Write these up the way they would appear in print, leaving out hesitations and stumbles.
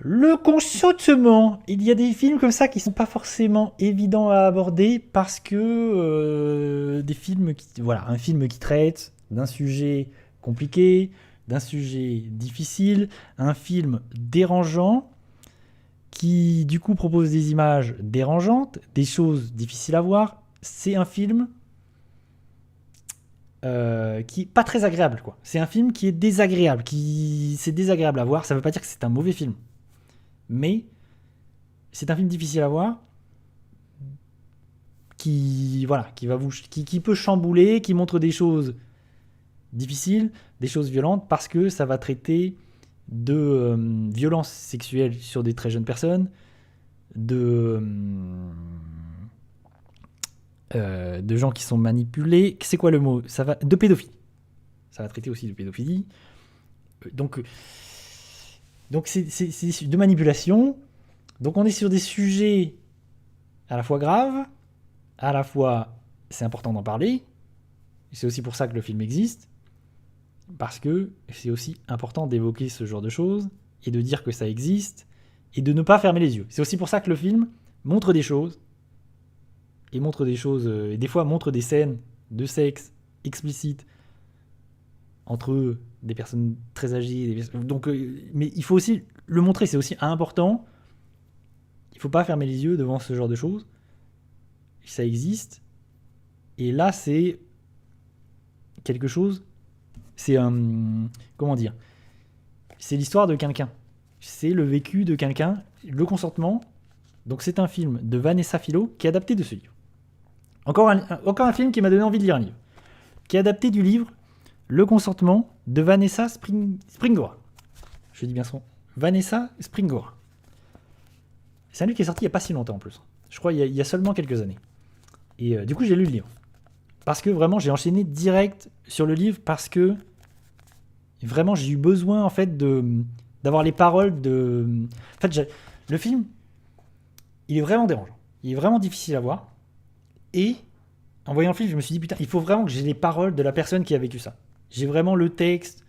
Le consentement. Il y a des films comme ça qui sont pas forcément évidents à aborder parce que des films voilà, un film qui traite d'un sujet compliqué, d'un sujet difficile, un film dérangeant qui du coup propose des images dérangeantes, des choses difficiles à voir. C'est un film qui est pas très agréable, quoi. C'est un film qui est désagréable, c'est désagréable à voir. Ça veut pas dire que c'est un mauvais film, mais c'est un film difficile à voir qui voilà, qui peut chambouler, qui montre des choses difficiles, des choses violentes parce que ça va traiter de violences sexuelles sur des très jeunes personnes, de gens qui sont manipulés. C'est quoi le mot? Ça va de pédophilie. Ça va traiter aussi de pédophilie. Donc c'est de manipulation. Donc on est sur des sujets à la fois graves, à la fois c'est important d'en parler. C'est aussi pour ça que le film existe, parce que c'est aussi important d'évoquer ce genre de choses et de dire que ça existe et de ne pas fermer les yeux. C'est aussi pour ça que le film montre des choses et des fois montre des scènes de sexe explicites entre des personnes très âgées. Donc, mais il faut aussi le montrer, c'est aussi important. Il ne faut pas fermer les yeux devant ce genre de choses. Ça existe. Et là, c'est quelque chose. C'est un. Comment dire? C'est l'histoire de quelqu'un. C'est le vécu de quelqu'un. Le consentement. Donc, c'est un film de Vanessa Philo qui est adapté de ce livre. Encore un film qui m'a donné envie de lire un livre. Qui est adapté du livre Le consentement de Vanessa Springora. Je dis bien son. Vanessa Springora. C'est un livre qui est sorti il n'y a pas si longtemps en plus. Je crois il y a seulement quelques années. Et du coup, j'ai lu le livre. Parce que vraiment, j'ai enchaîné direct sur le livre parce que vraiment, j'ai eu besoin en fait d'avoir les paroles de. En fait, le film, il est vraiment dérangeant. Il est vraiment difficile à voir. Et en voyant le film, je me suis dit putain, il faut vraiment que j'ai les paroles de la personne qui a vécu ça. J'ai vraiment le texte,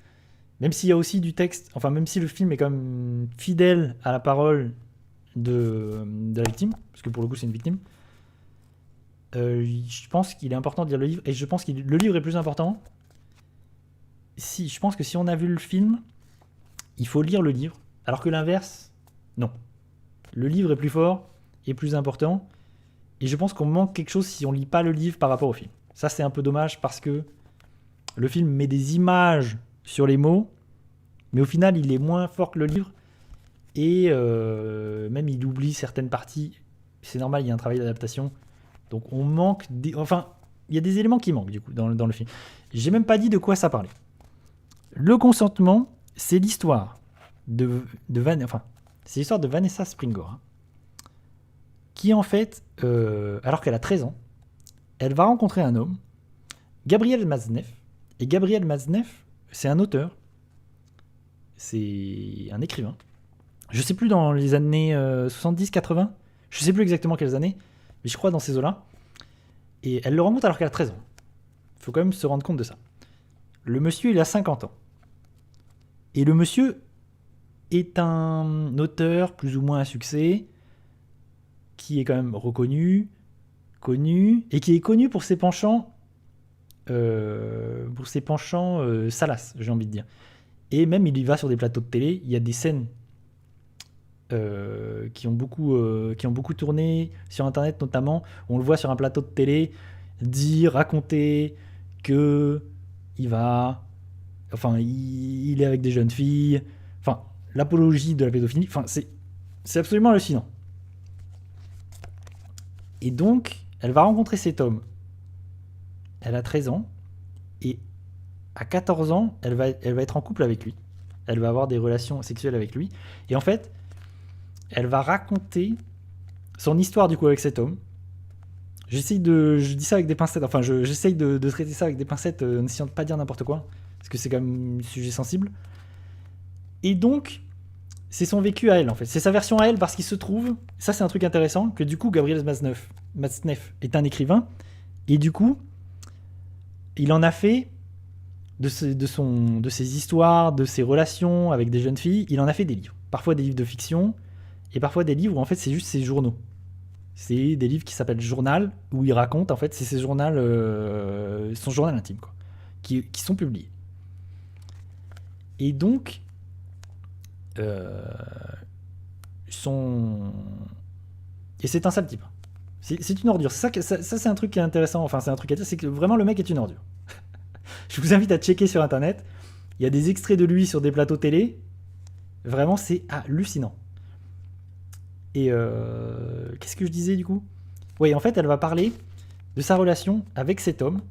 même s'il y a aussi du texte, enfin même si le film est quand même fidèle à la parole de la victime, parce que pour le coup c'est une victime. Je pense qu'il est important de lire le livre, et je pense que le livre est plus important. Je pense que si on a vu le film, il faut lire le livre, alors que l'inverse, non. Le livre est plus fort et plus important, et je pense qu'on manque quelque chose si on lit pas le livre par rapport au film. Ça, c'est un peu dommage parce que le film met des images sur les mots, mais au final, il est moins fort que le livre, et même il oublie certaines parties. C'est normal, il y a un travail d'adaptation. Donc on manque. Enfin, il y a des éléments qui manquent du coup dans le film. J'ai même pas dit de quoi ça parlait. Le consentement, c'est l'histoire c'est l'histoire de Vanessa Springora, qui en fait, alors qu'elle a 13 ans, elle va rencontrer un homme, Gabriel Matzneff. Et Gabriel Matzneff, c'est un auteur, c'est un écrivain. Je sais plus dans les années 70-80, je sais plus exactement quelles années, mais je crois dans ces eaux-là. Et elle le rencontre alors qu'elle a 13 ans. Il faut quand même se rendre compte de ça. Le monsieur, il a 50 ans. Et le monsieur est un auteur plus ou moins à succès, qui est quand même reconnu, connu, et qui est connu pour ses penchants salaces, j'ai envie de dire. Et même, il y va sur des plateaux de télé. Il y a des scènes qui ont beaucoup tourné sur internet notamment. On le voit sur un plateau de télé raconter que il est avec des jeunes filles, enfin l'apologie de la pédophilie, enfin c'est absolument hallucinant. Et donc elle va rencontrer cet homme, elle a 13 ans, et à 14 ans elle va être en couple avec lui, elle va avoir des relations sexuelles avec lui, et en fait elle va raconter son histoire du coup avec cet homme. Je dis ça avec des pincettes, enfin j'essaye de traiter ça avec des pincettes en essayant de pas dire n'importe quoi, parce que c'est quand même un sujet sensible. Et donc, c'est son vécu à elle en fait, c'est sa version à elle, parce qu'il se trouve, ça c'est un truc intéressant, que du coup Gabriel Matzneff est un écrivain, et du coup, il en a fait de ses histoires, de ses relations avec des jeunes filles, il en a fait des livres. Parfois des livres de fiction, et parfois des livres où en fait c'est juste ses journaux. C'est des livres qui s'appellent Journal, où il raconte, en fait, c'est ses journaux, son journal intime, quoi, qui sont publiés. Et donc, euh, son... Et c'est un sale type. C'est une ordure. Ça, c'est un truc qui est intéressant, enfin, c'est un truc à dire, c'est que vraiment le mec est une ordure. Je vous invite à checker sur internet. Il y a des extraits de lui sur des plateaux télé. Vraiment, c'est hallucinant. Et qu'est-ce que je disais du coup? Oui, en fait, elle va parler de sa relation avec cet homme,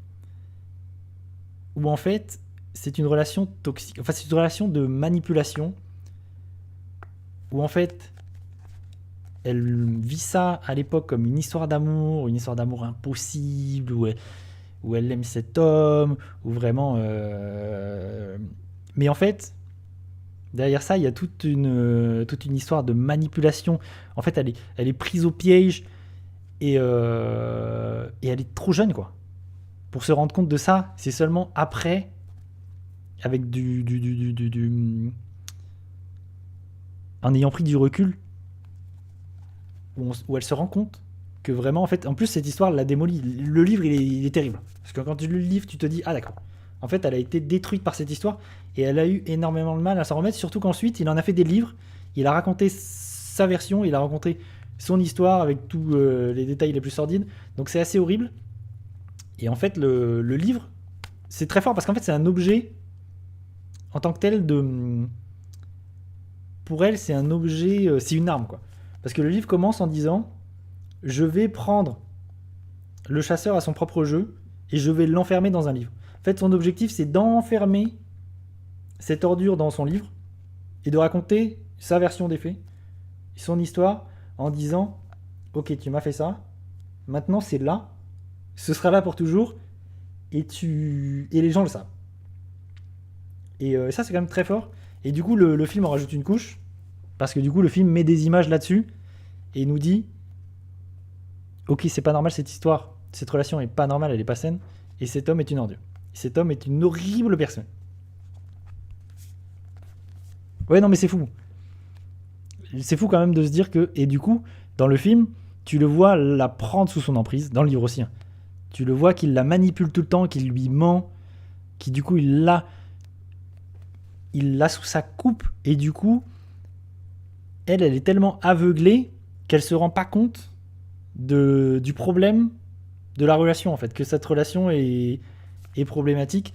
où en fait, c'est une relation toxique. Enfin, c'est une relation de manipulation, où en fait, elle vit ça à l'époque comme une histoire d'amour impossible, où elle aime cet homme, où vraiment. Mais en fait, derrière ça, il y a toute une histoire de manipulation. En fait, elle est prise au piège et elle est trop jeune, quoi. Pour se rendre compte de ça, c'est seulement après, avec en ayant pris du recul, où elle se rend compte que vraiment, en fait, en plus, cette histoire la démolit. Le livre, il est terrible. Parce que quand tu lis le livre, tu te dis, ah d'accord. En fait, elle a été détruite par cette histoire et elle a eu énormément de mal à s'en remettre, surtout qu'ensuite, il en a fait des livres, il a raconté sa version, il a raconté son histoire avec tous les détails les plus sordides. Donc c'est assez horrible. Et en fait, le livre, c'est très fort parce qu'en fait, c'est un objet en tant que tel de... Pour elle, c'est un objet, c'est une arme, quoi. Parce que le livre commence en disant, je vais prendre le chasseur à son propre jeu et je vais l'enfermer dans un livre. En fait, son objectif, c'est d'enfermer cette ordure dans son livre et de raconter sa version des faits, son histoire, en disant, ok, tu m'as fait ça, maintenant c'est là, ce sera là pour toujours, et les gens le savent. Et ça, c'est quand même très fort. Et du coup, le film en rajoute une couche, parce que du coup, le film met des images là-dessus et nous dit, ok, c'est pas normal cette histoire, cette relation est pas normale, elle est pas saine, et cet homme est une ordure. Cet homme est une horrible personne. Ouais, non, mais c'est fou. C'est fou quand même de se dire que... Et du coup, dans le film, tu le vois la prendre sous son emprise, dans le livre aussi. Hein. Tu le vois qu'il la manipule tout le temps, qu'il lui ment, qui du coup, il l'a sous sa coupe, et du coup, elle est tellement aveuglée qu'elle se rend pas compte du problème de la relation, en fait, que cette relation est problématique.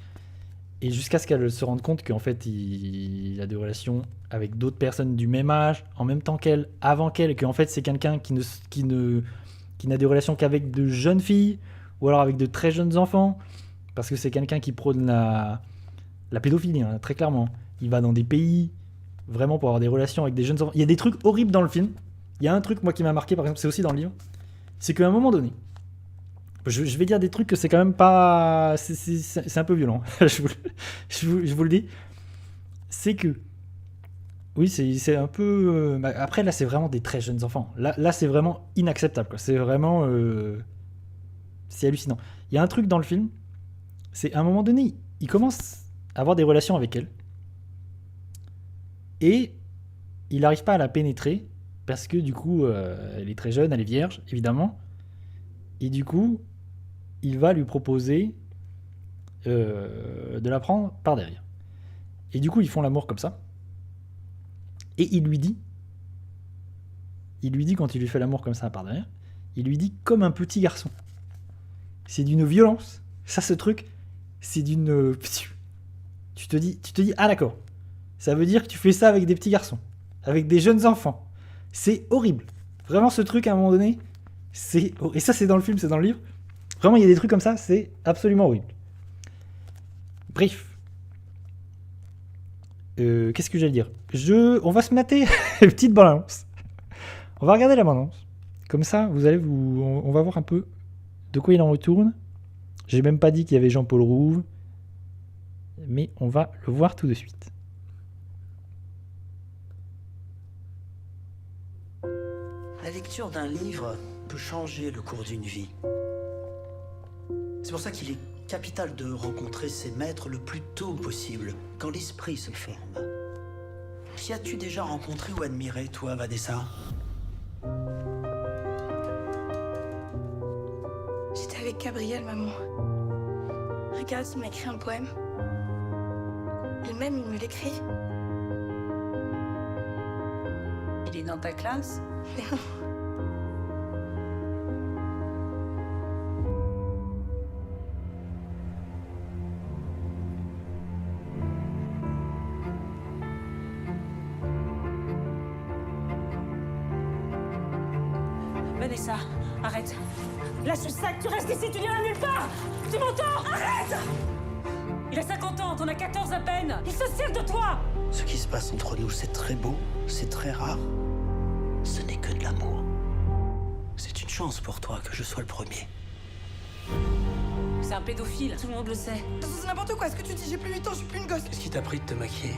Et jusqu'à ce qu'elle se rende compte qu'en fait, il a des relations avec d'autres personnes du même âge, en même temps qu'elle, avant qu'elle, et qu'en fait, c'est quelqu'un qui n'a des relations qu'avec de jeunes filles, ou alors avec de très jeunes enfants, parce que c'est quelqu'un qui prône la pédophilie, hein, très clairement. Il va dans des pays, vraiment pour avoir des relations avec des jeunes enfants. Il y a des trucs horribles dans le film. Il y a un truc, moi, qui m'a marqué, par exemple, c'est aussi dans le livre, c'est qu'à un moment donné, je vais dire des trucs que c'est quand même pas... C'est un peu violent, je vous le dis. C'est que... Oui, c'est un peu... Après, là, c'est vraiment des très jeunes enfants. Là c'est vraiment inacceptable, quoi. C'est vraiment... c'est hallucinant. Il y a un truc dans le film, c'est à un moment donné, il commence à avoir des relations avec elle. Et il n'arrive pas à la pénétrer, parce que du coup, elle est très jeune, elle est vierge, évidemment. Et du coup, il va lui proposer de la prendre par derrière. Et du coup, ils font l'amour comme ça. Et il lui dit quand il lui fait l'amour comme ça par derrière, il lui dit comme un petit garçon. C'est d'une violence. Ça, ce truc, c'est d'une... Tu te dis, ah d'accord. Ça veut dire que tu fais ça avec des petits garçons, avec des jeunes enfants. C'est horrible. Vraiment, ce truc, à un moment donné, c'est... Et ça, c'est dans le film, c'est dans le livre. Vraiment, il y a des trucs comme ça, c'est absolument horrible. Bref. Qu'est-ce que j'allais dire? On va se mater une petite balance. On va regarder la bande-annonce. Comme ça, on va voir un peu de quoi il en retourne. J'ai même pas dit qu'il y avait Jean-Paul Rouve. Mais on va le voir tout de suite. La lecture d'un livre peut changer le cours d'une vie. C'est pour ça qu'il est Capital de rencontrer ses maîtres le plus tôt possible, quand l'esprit se forme. Qui as-tu déjà rencontré ou admiré, toi, Vanessa? J'étais avec Gabriel, maman. Regarde, il m'a écrit un poème. Il me l'écrit. Il est dans ta classe? Mais non. Vanessa, arrête. Lâche le sac, tu restes ici, tu n'iras nulle part. Tu m'entends? Arrête! Il a 50 ans, t'en as 14 à peine. Il se sert de toi. Ce qui se passe entre nous, c'est très beau, c'est très rare. Ce n'est que de l'amour. C'est une chance pour toi que je sois le premier. C'est un pédophile, tout le monde le sait. C'est n'importe quoi, ce que tu dis, j'ai plus 8 ans, je suis plus une gosse. Qu'est-ce qui t'a pris de te maquiller?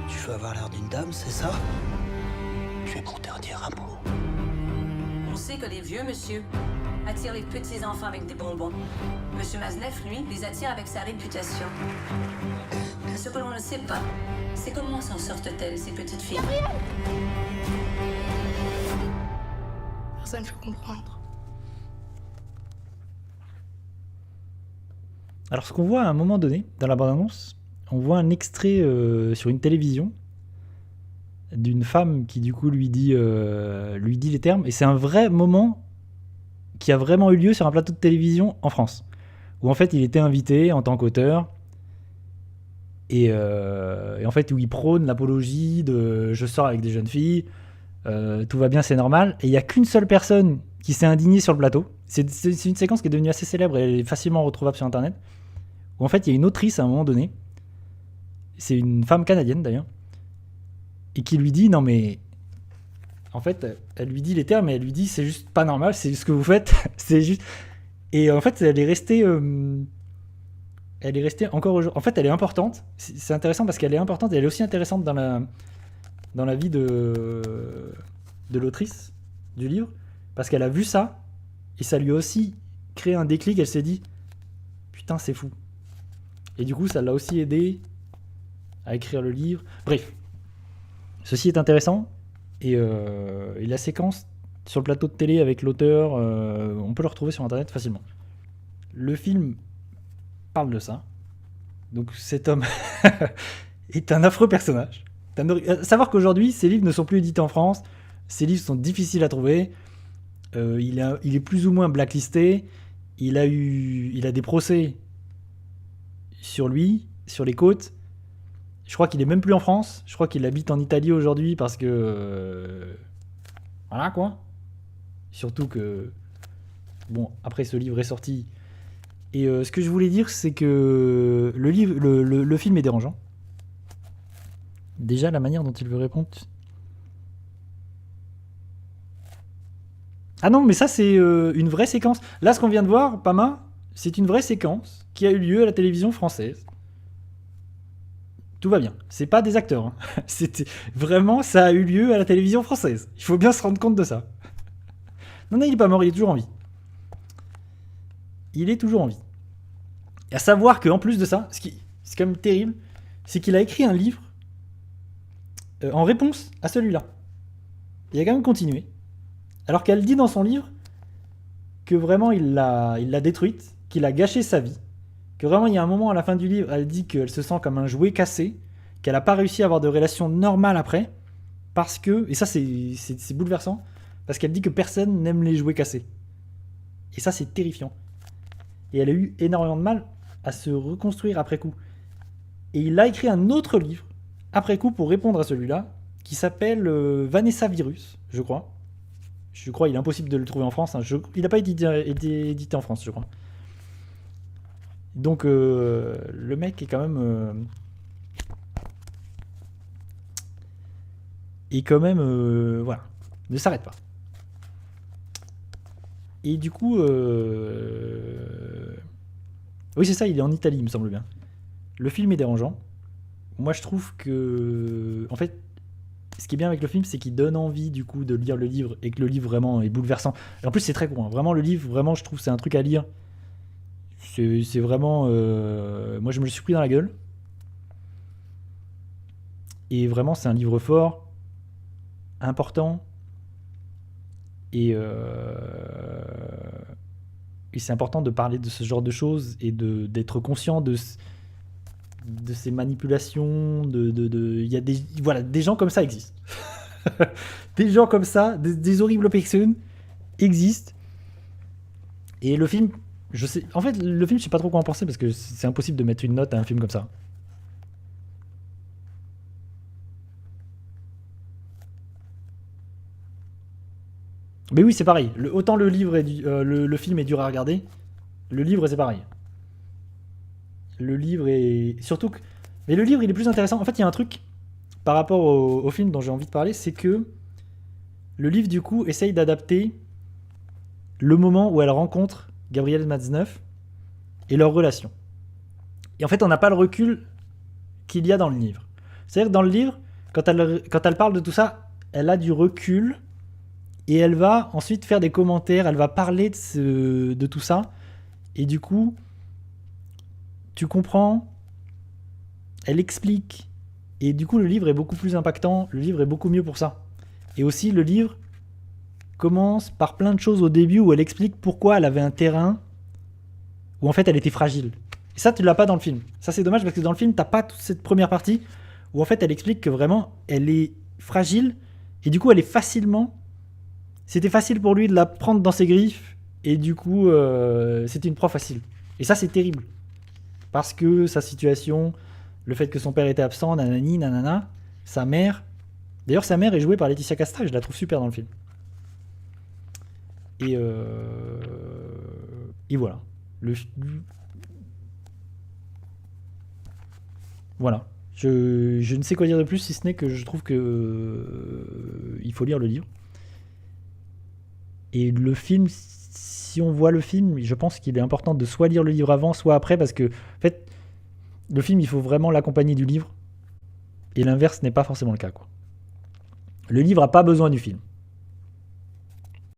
Tu veux avoir l'air d'une dame, c'est ça? Je vais mon dernier amour. On sait que les vieux monsieur attirent les petits enfants avec des bonbons. Monsieur Maznev, lui, les attire avec sa réputation. Ce que l'on ne sait pas, c'est comment s'en sortent-elles, ces petites filles. Personne ne peut comprendre. Alors, ce qu'on voit à un moment donné, dans la bande-annonce, on voit un extrait sur une télévision d'une femme qui, du coup, lui dit les termes. Et c'est un vrai moment qui a vraiment eu lieu sur un plateau de télévision en France. Où, en fait, il était invité en tant qu'auteur. Et en fait, où il prône l'apologie de « je sors avec des jeunes filles, tout va bien, c'est normal ». Et il n'y a qu'une seule personne qui s'est indignée sur le plateau. C'est une séquence qui est devenue assez célèbre et elle est facilement retrouvable sur Internet. Où en fait, il y a une autrice à un moment donné, c'est une femme canadienne d'ailleurs, et qui lui dit, non mais, en fait, elle lui dit les termes, et elle lui dit, c'est juste pas normal, c'est ce que vous faites, c'est juste... Et en fait, elle est restée encore aujourd'hui. En fait, elle est importante, c'est intéressant parce qu'elle est importante, et elle est aussi intéressante dans la vie de l'autrice du livre, parce qu'elle a vu ça, et ça lui a aussi créé un déclic, elle s'est dit, putain, c'est fou. Et du coup, ça l'a aussi aidé à écrire le livre. Bref, ceci est intéressant. Et la séquence sur le plateau de télé avec l'auteur, on peut le retrouver sur Internet facilement. Le film parle de ça. Donc cet homme est un affreux personnage. Savoir qu'aujourd'hui, ces livres ne sont plus édités en France. Ces livres sont difficiles à trouver. Il est plus ou moins blacklisté. Il a des procès sur lui, sur les côtes. Je crois qu'il est même plus en France. Je crois qu'il habite en Italie aujourd'hui parce que... voilà quoi. Surtout que... bon, après ce livre est sorti. Et ce que je voulais dire, c'est que le film est dérangeant. Déjà, la manière dont il veut répondre... Ah non, mais ça, c'est une vraie séquence. Là, ce qu'on vient de voir, Pama, c'est une vraie séquence qui a eu lieu à la télévision française. Tout va bien. C'est pas des acteurs. Hein. C'était vraiment, ça a eu lieu à la télévision française. Il faut bien se rendre compte de ça. Non, il est pas mort, il est toujours en vie. Il est toujours en vie. Et à savoir qu'en plus de ça, ce qui est quand même terrible, c'est qu'il a écrit un livre en réponse à celui-là. Il a quand même continué. Alors qu'elle dit dans son livre que vraiment il l'a détruite, qu'il a gâché sa vie, que vraiment il y a un moment à la fin du livre, elle dit qu'elle se sent comme un jouet cassé, qu'elle n'a pas réussi à avoir de relations normales après, parce que, et ça c'est bouleversant, parce qu'elle dit que personne n'aime les jouets cassés. Et ça c'est terrifiant. Et elle a eu énormément de mal à se reconstruire après coup. Et il a écrit un autre livre, après coup, pour répondre à celui-là, qui s'appelle Vanessa Virus, je crois. Je crois qu'il est impossible de le trouver en France. Hein. Il n'a pas été édité en France, je crois. Donc, le mec est quand même... voilà. Ne s'arrête pas. Et du coup... oui, c'est ça, il est en Italie, il me semble bien. Le film est dérangeant. Moi, je trouve que... En fait... Ce qui est bien avec le film, c'est qu'il donne envie du coup de lire le livre et que le livre vraiment est bouleversant. Et en plus, c'est très court. Hein. Vraiment, le livre, vraiment, je trouve, c'est un truc à lire. C'est vraiment... moi, je me le suis pris dans la gueule. Et vraiment, c'est un livre fort, important. Et c'est important de parler de ce genre de choses et d'être conscient de ces manipulations. Il y a des gens comme ça existent. Des gens comme ça, des horribles personnes existent. Et le film, je sais pas trop quoi en penser parce que c'est impossible de mettre une note à un film comme ça. Mais oui, c'est pareil. Autant le livre le film est dur à regarder, le livre c'est pareil. Le livre est surtout que... Mais le livre il est plus intéressant. En fait, il y a un truc par rapport au film dont j'ai envie de parler, c'est que le livre du coup essaye d'adapter le moment où elle rencontre Gabriel Matzneff et leur relation. Et en fait, on n'a pas le recul qu'il y a dans le livre. C'est-à-dire que dans le livre, quand elle parle de tout ça, elle a du recul. Et elle va ensuite faire des commentaires, elle va parler de tout ça. Et du coup, tu comprends, elle explique. Et du coup, le livre est beaucoup plus impactant, le livre est beaucoup mieux pour ça. Et aussi, le livre commence par plein de choses au début où elle explique pourquoi elle avait un terrain où en fait elle était fragile. Et ça, tu l'as pas dans le film. Ça, c'est dommage parce que dans le film, t'as pas toute cette première partie où en fait elle explique que vraiment, elle est fragile et du coup, elle est facilement... C'était facile pour lui de la prendre dans ses griffes et du coup, c'était une proie facile. Et ça, c'est terrible. Parce que sa situation, le fait que son père était absent, nanani, nanana, sa mère... D'ailleurs, sa mère est jouée par Laetitia Casta, je la trouve super dans le film. Et voilà. Voilà. Je ne sais quoi dire de plus, si ce n'est que je trouve que il faut lire le livre. Et le film, si on voit le film, je pense qu'il est important de soit lire le livre avant, soit après, parce que en fait, le film, il faut vraiment l'accompagner du livre, et l'inverse n'est pas forcément le cas, quoi. Le livre n'a pas besoin du film.